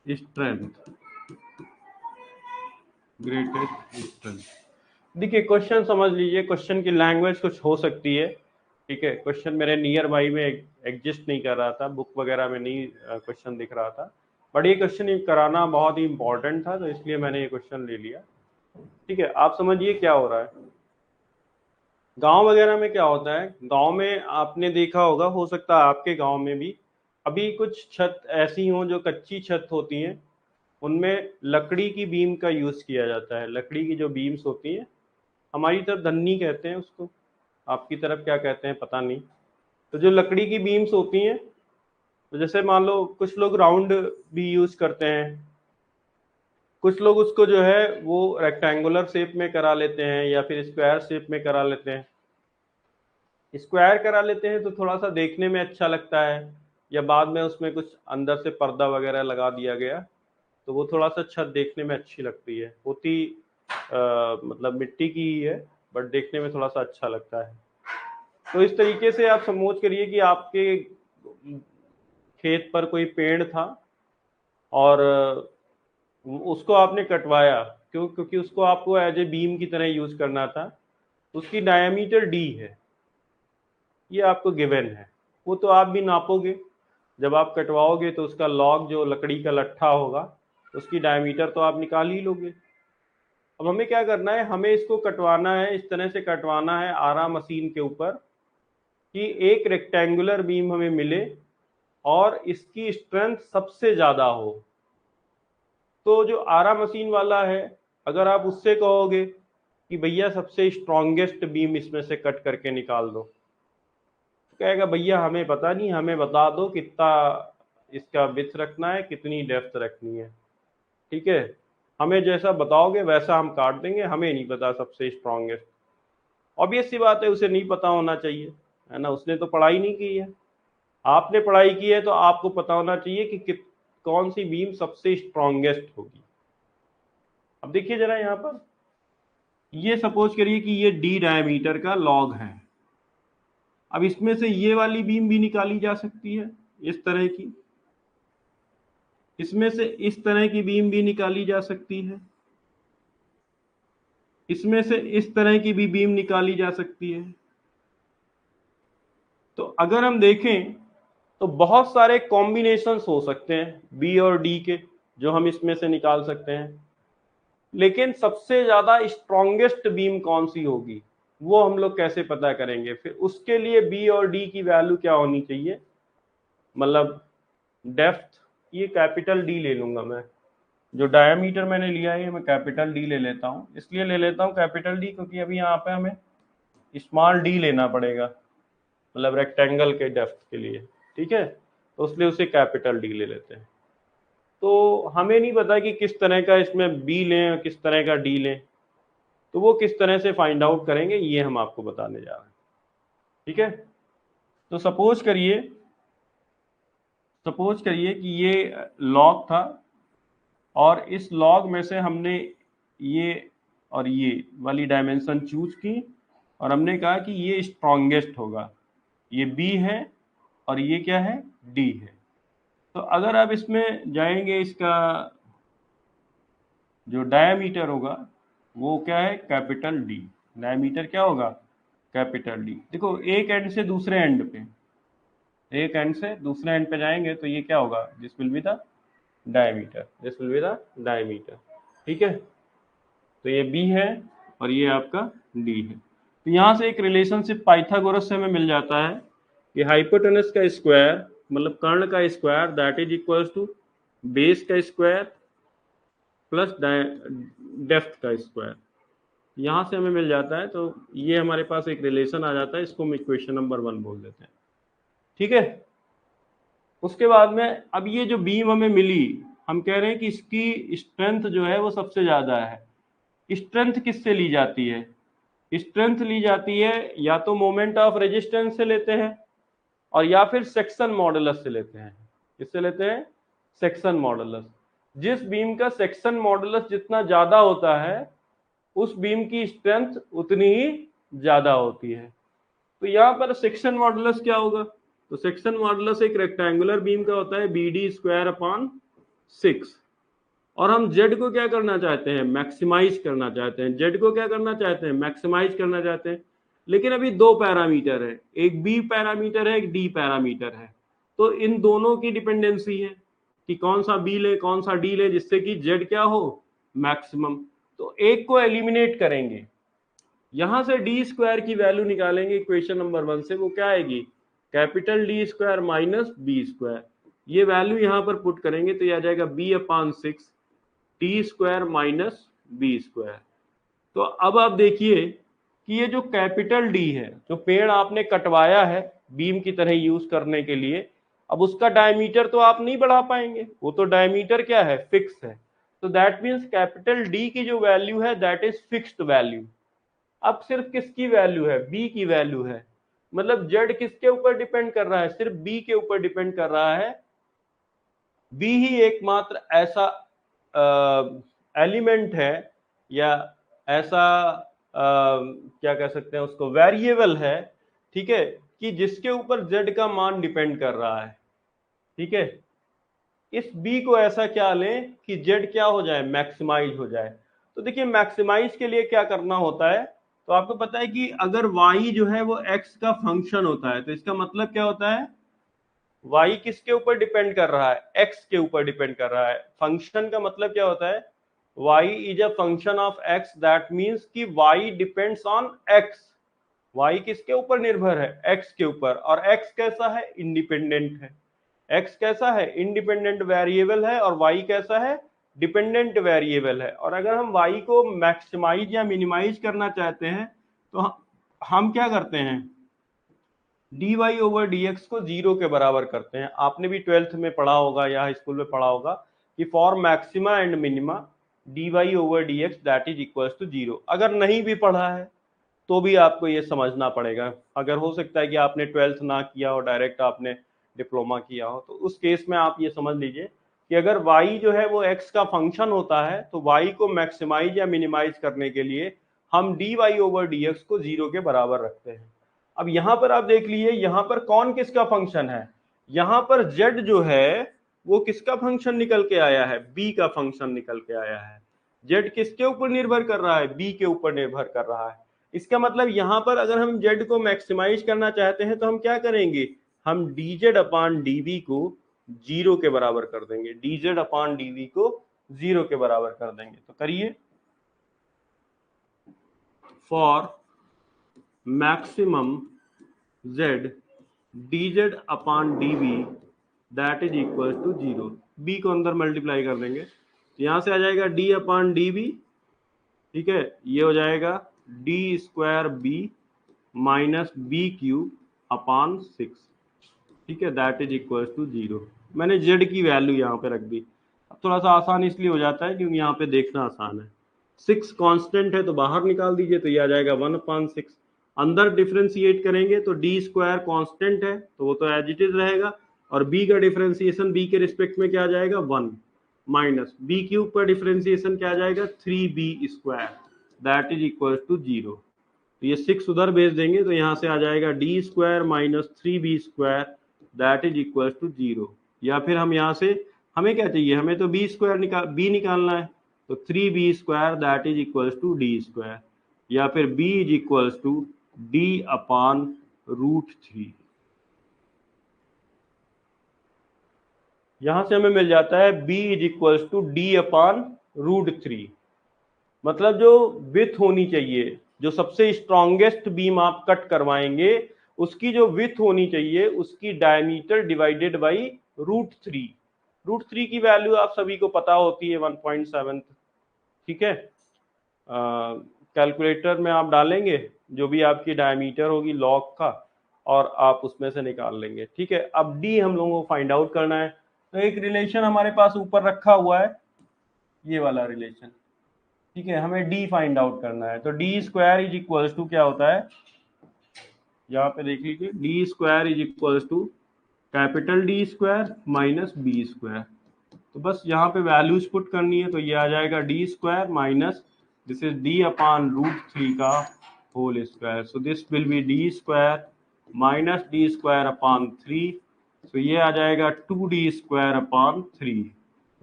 strength। देखिए क्वेश्चन समझ लीजिए, क्वेश्चन की लैंग्वेज कुछ हो सकती है। ठीक है, क्वेश्चन मेरे नियर बाई में एग्जिस्ट नहीं कर रहा था, बुक वगैरह में नहीं क्वेश्चन दिख रहा था, बट ये क्वेश्चन कराना बहुत ही इंपॉर्टेंट था, तो इसलिए मैंने ये क्वेश्चन ले लिया। ठीक है, आप समझिए क्या हो रहा है। गांव वगैरह में क्या होता है, गांव में आपने देखा होगा, हो सकता है आपके गांव में भी अभी कुछ छत ऐसी हो जो कच्ची छत होती हैं, उनमें लकड़ी की बीम का यूज किया जाता है। लकड़ी की जो बीम्स होती हैं, हमारी तरफ धन्नी कहते हैं उसको, आपकी तरफ क्या कहते हैं पता नहीं। तो जो लकड़ी की बीम्स होती हैं, तो जैसे मान लो कुछ लोग राउंड भी यूज करते हैं, कुछ लोग उसको जो है वो रेक्टेंगुलर शेप में करा लेते हैं या फिर स्क्वायर शेप में करा लेते हैं। स्क्वायर करा लेते हैं तो थोड़ा सा देखने में अच्छा लगता है, या बाद में उसमें कुछ अंदर से पर्दा वगैरह लगा दिया गया तो वो थोड़ा सा छत देखने में अच्छी लगती है, होती मतलब मिट्टी की ही है, बट देखने में थोड़ा सा अच्छा लगता है। तो इस तरीके से आप समझ करिए कि आपके खेत पर कोई पेड़ था और उसको आपने कटवाया, क्योंकि उसको आपको एज ए बीम की तरह यूज करना था। उसकी डायमीटर डी है, ये आपको गिवन है, वो तो आप भी नापोगे जब आप कटवाओगे, तो उसका लॉग जो लकड़ी का लट्ठा होगा उसकी डायमीटर तो आप निकाल ही लोगे। अब हमें क्या करना है, हमें इसको कटवाना है, इस तरह से कटवाना है आरा मशीन के ऊपर कि एक रेक्टेंगुलर बीम हमें मिले और इसकी स्ट्रेंथ सबसे ज्यादा हो, तो जो आरा मशीन वाला है, अगर आप उससे कहोगे कि भैया सबसे स्ट्रॉन्गेस्ट बीम इसमें से कट करके निकाल दो, तो कहेगा भैया हमें पता नहीं, हमें बता दो कितना इसका विड्थ रखना है, कितनी डेप्थ रखनी है, ठीक है, हमें जैसा बताओगे वैसा हम काट देंगे, हमें नहीं पता सबसे स्ट्रॉन्गेस्ट। ऑब्वियस सी बात है, उसे नहीं पता होना चाहिए, है ना, उसने तो पढ़ाई नहीं की है। आपने पढ़ाई की है तो आपको पता होना चाहिए कि कौन सी बीम सबसे स्ट्रॉन्गेस्ट होगी। अब देखिए जरा यहाँ पर, ये सपोज करिए कि ये डी डायमीटर का लॉग है। अब इसमें से ये वाली बीम भी निकाली जा सकती है, इस तरह की, इसमें से इस तरह की बीम भी निकाली जा सकती है, इसमें से इस तरह की भी बीम निकाली जा सकती है। तो अगर हम देखें तो बहुत सारे कॉम्बिनेशंस हो सकते हैं बी और डी के, जो हम इसमें से निकाल सकते हैं, लेकिन सबसे ज्यादा स्ट्रॉन्गेस्ट बीम कौन सी होगी वो हम लोग कैसे पता करेंगे? फिर उसके लिए बी और डी की वैल्यू क्या होनी चाहिए, मतलब डेप्थ, ये कैपिटल डी ले लूंगा मैं, जो डायमीटर मैंने लिया है मैं कैपिटल डी ले लेता हूँ। इसलिए ले लेता हूँ कैपिटल डी क्योंकि अभी यहाँ पे हमें स्मॉल डी लेना पड़ेगा, मतलब रेक्टेंगल के डेप्थ के लिए, ठीक है, तो इसलिए उसे कैपिटल डी ले लेते हैं। तो हमें नहीं पता कि किस तरह का इसमें बी लें और किस तरह का डी लें, तो वो किस तरह से फाइंड आउट करेंगे ये हम आपको बताने जा रहे हैं, ठीक है। तो सपोज करिए कि ये लॉग था और इस लॉग में से हमने ये और ये वाली डायमेंशन चूज की और हमने कहा कि ये स्ट्रॉन्गेस्ट होगा, ये बी है और ये क्या है, डी है। तो अगर आप इसमें जाएंगे, इसका जो डायमीटर होगा वो क्या है, कैपिटल डी, डायमीटर क्या होगा, कैपिटल डी। देखो एक एंड से दूसरे एंड पे, एक एंड से दूसरे एंड पे जाएंगे तो ये क्या होगा, this will be the diameter, this will be the diameter, ठीक है। तो ये बी है और ये आपका डी है। तो यहाँ से एक रिलेशनशिप पाइथागोरस से हमें मिल जाता है कि हाइपोटेनस का स्क्वायर मतलब कर्ण का square that is equal to base का स्क्वायर प्लस डेप्थ का स्क्वायर, यहाँ से हमें मिल जाता है। तो ये हमारे पास एक रिलेशन आ जाता है, इसको हम इक्वेशन नंबर 1 बोल देते हैं, ठीक है। उसके बाद में अब ये जो बीम हमें मिली, हम कह रहे हैं कि इसकी स्ट्रेंथ जो है वो सबसे ज्यादा है। स्ट्रेंथ किससे ली जाती है, स्ट्रेंथ ली जाती है या तो मोमेंट ऑफ रेजिस्टेंस से लेते हैं और या फिर सेक्शन मॉडुलस से लेते हैं। किससे लेते हैं, सेक्शन मॉडुलस। जिस बीम का सेक्शन मॉडुलस जितना ज्यादा होता है उस बीम की स्ट्रेंथ उतनी ही ज्यादा होती है। तो यहाँ पर सेक्शन मॉडुलस क्या होगा, तो सेक्शन मॉडुलस एक रेक्टेंगुलर बीम का होता है बी डी स्क्वायर अपॉन 6, और हम z को क्या करना चाहते हैं, मैक्सिमाइज करना चाहते हैं। z को क्या करना चाहते हैं, मैक्सिमाइज करना चाहते हैं। लेकिन अभी दो पैरामीटर है, एक b पैरामीटर है, एक d पैरामीटर है। तो इन दोनों की डिपेंडेंसी है कि कौन सा b ले कौन सा d ले, जिससे कि z क्या हो, मैक्सिमम। तो एक को एलिमिनेट करेंगे, यहां से डी स्क्वायर की वैल्यू निकालेंगे इक्वेशन नंबर 1 से, वो क्या आएगी, capital D square minus B square. ये वैल्यू यहां पर पुट करेंगे तो ये आ जाएगा b upon 6 T square minus B square. तो अब आप देखिए कि ये जो कैपिटल डी है, जो पेड़ आपने कटवाया है बीम की तरह यूज करने के लिए, अब उसका डायमीटर तो आप नहीं बढ़ा पाएंगे, वो तो डायमीटर क्या है, फिक्स है। तो दैट मीन्स कैपिटल डी की जो वैल्यू है दैट इज फिक्स्ड वैल्यू। अब सिर्फ किसकी वैल्यू है, बी की वैल्यू है। मतलब जेड किसके ऊपर डिपेंड कर रहा है, सिर्फ बी के ऊपर डिपेंड कर रहा है। बी ही एकमात्र ऐसा एलिमेंट है या ऐसा क्या कह सकते हैं उसको, वेरिएबल है, ठीक है, कि जिसके ऊपर z का मान डिपेंड कर रहा है, ठीक है। इस b को ऐसा क्या लें कि z क्या हो जाए, मैक्सिमाइज हो जाए। तो देखिए मैक्सिमाइज के लिए क्या करना होता है, तो आपको पता है कि अगर y जो है वो x का फंक्शन होता है, तो इसका मतलब क्या होता है, y किसके ऊपर डिपेंड कर रहा है, x के ऊपर डिपेंड कर रहा है। फंक्शन का मतलब क्या होता है, y is a function of x, that means कि y depends on x। y किसके ऊपर निर्भर है, x के ऊपर, और x कैसा है, इंडिपेंडेंट है। x कैसा है, इंडिपेंडेंट वेरिएबल है, और y कैसा है, डिपेंडेंट वेरिएबल है। और अगर हम y को मैक्सिमाइज या मिनिमाइज करना चाहते हैं तो हम क्या करते हैं, dy ओवर dx को जीरो के बराबर करते हैं। आपने भी 12th में पढ़ा होगा या हाई स्कूल में पढ़ा होगा कि for maxima and minima dy over dx that is equals to zero. अगर नहीं भी पढ़ा है तो भी आपको ये समझना पड़ेगा। अगर हो सकता है कि आपने 12th ना किया हो, डायरेक्ट आपने डिप्लोमा किया हो, तो उस केस में आप ये समझ लीजिए कि अगर y जो है वो x का फंक्शन होता है तो y को मैक्सिमाइज या मिनिमाइज करने के लिए हम dy ओवर dx को जीरो के बराबर रखते हैं। अब यहां पर आप देख लीजिए, यहां पर कौन किसका फंक्शन है, यहां पर z जो है वो किसका फंक्शन निकल के आया है, b का फंक्शन निकल के आया है। z किसके ऊपर निर्भर कर रहा है, b के ऊपर निर्भर कर रहा है। इसका मतलब यहां पर अगर हम z को मैक्सिमाइज करना चाहते हैं तो हम क्या करेंगे, हम dz अपान dv को जीरो के बराबर कर देंगे, dz अपान dv को जीरो के बराबर कर देंगे। तो करिए, for maximum z dz upon dv that is equal to zero, b को अंदर मल्टीप्लाई कर देंगे तो यहां से आ जाएगा d अपान dv, ठीक है, ये हो जाएगा D square B minus B cube upon 6, ठीक है, that is equal to zero. मैंने z की वैल्यू यहाँ पे रख दी। अब थोड़ा सा आसान इसलिए हो जाता है क्योंकि यहाँ पे देखना आसान है। 6 कांस्टेंट है तो बाहर निकाल दीजिए, तो ये आ जाएगा 1/6। अंदर डिफ्रेंशिएट करेंगे तो डी स्क्वायर कॉन्स्टेंट है तो वो तो एज इट इज रहेगा, और b का डिफ्रेंशिएशन b के रिस्पेक्ट में क्या आ जाएगा 1, माइनस बी क्यूब पर डिफ्रेंशिएशन क्या आ जाएगा 3b square that is equal to zero. तो ये 6 उधर भेज देंगे तो यहाँ से आ जाएगा D square minus 3b square that is equal to zero. या फिर हम यहाँ से, हमें क्या चाहिए, हमें तो b स्क्वायर निकालना है, तो 3b square that is equal to D square, या फिर b is equal to D upon √3। यहां से हमें मिल जाता है b is equal to D upon √3। मतलब जो विथ होनी चाहिए, जो सबसे स्ट्रॉन्गेस्ट बीम आप कट करवाएंगे उसकी जो विथ होनी चाहिए उसकी डायमीटर डिवाइडेड बाई √3। √3 की वैल्यू आप सभी को पता होती है 1.7, ठीक है। कैलकुलेटर में आप डालेंगे जो भी आपकी डायमीटर होगी लॉग का, और आप उसमें से निकाल लेंगे, ठीक है। अब डी हम लोगों को फाइंड आउट करना है, तो एक रिलेशन हमारे पास ऊपर रखा हुआ है, ये वाला रिलेशन, ठीक है, हमें डी फाइंड आउट करना है। तो D square is equal to क्या होता है, यहाँ पे देख लीजिए, D square is equal to capital D square minus B square. तो बस यहाँ पे वैल्यूज पुट करनी है, तो ये आ जाएगा D square minus this is D upon √3 का whole square. So this will be D square minus D square upon 3, तो ये आ जाएगा 2d स्क्वायर अपान 3।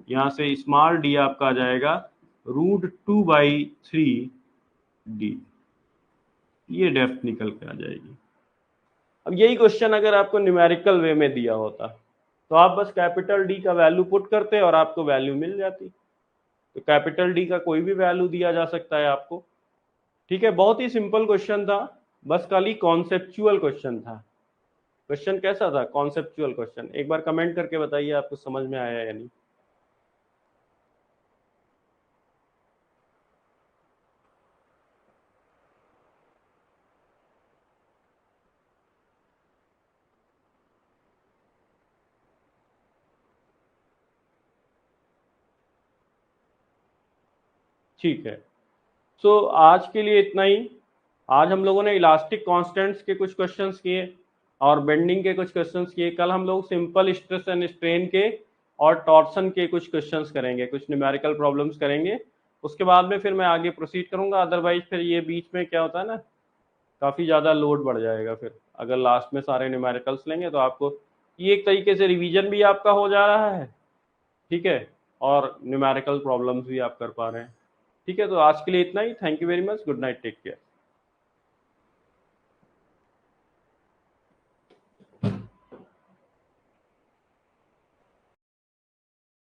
यहाँ से स्मॉल डी आपका आ जाएगा √2/3d, ये डेप्थ निकल के आ जाएगी। अब यही क्वेश्चन अगर आपको न्यूमेरिकल वे में दिया होता तो आप बस कैपिटल डी का वैल्यू पुट करते और आपको वैल्यू मिल जाती। तो कैपिटल डी का कोई भी वैल्यू दिया जा सकता है आपको, ठीक है। बहुत ही सिंपल क्वेश्चन था, बस खाली कॉन्सेप्चुअल क्वेश्चन था। क्वेश्चन कैसा था, कॉन्सेप्चुअल क्वेश्चन। एक बार कमेंट करके बताइए आपको समझ में आया या नहीं। ठीक है, सो आज के लिए इतना ही। आज हम लोगों ने इलास्टिक कांस्टेंट्स के कुछ क्वेश्चंस किए और बेंडिंग के कुछ क्वेश्चंस किए। कल हम लोग सिंपल स्ट्रेस एंड स्ट्रेन के और टॉर्सन के कुछ क्वेश्चंस करेंगे, कुछ न्यूमेरिकल प्रॉब्लम्स करेंगे। उसके बाद में फिर मैं आगे प्रोसीड करूंगा, अदरवाइज फिर ये बीच में क्या होता है ना, काफ़ी ज़्यादा लोड बढ़ जाएगा। फिर अगर लास्ट में सारे न्यूमेरिकल्स लेंगे तो आपको ये एक तरीके से रिवीजन भी आपका हो जा रहा है, ठीक है, और न्यूमेरिकल प्रॉब्लम्स भी आप कर पा रहे हैं, ठीक है। तो आज के लिए इतना ही। Thank you very much, good night, take care.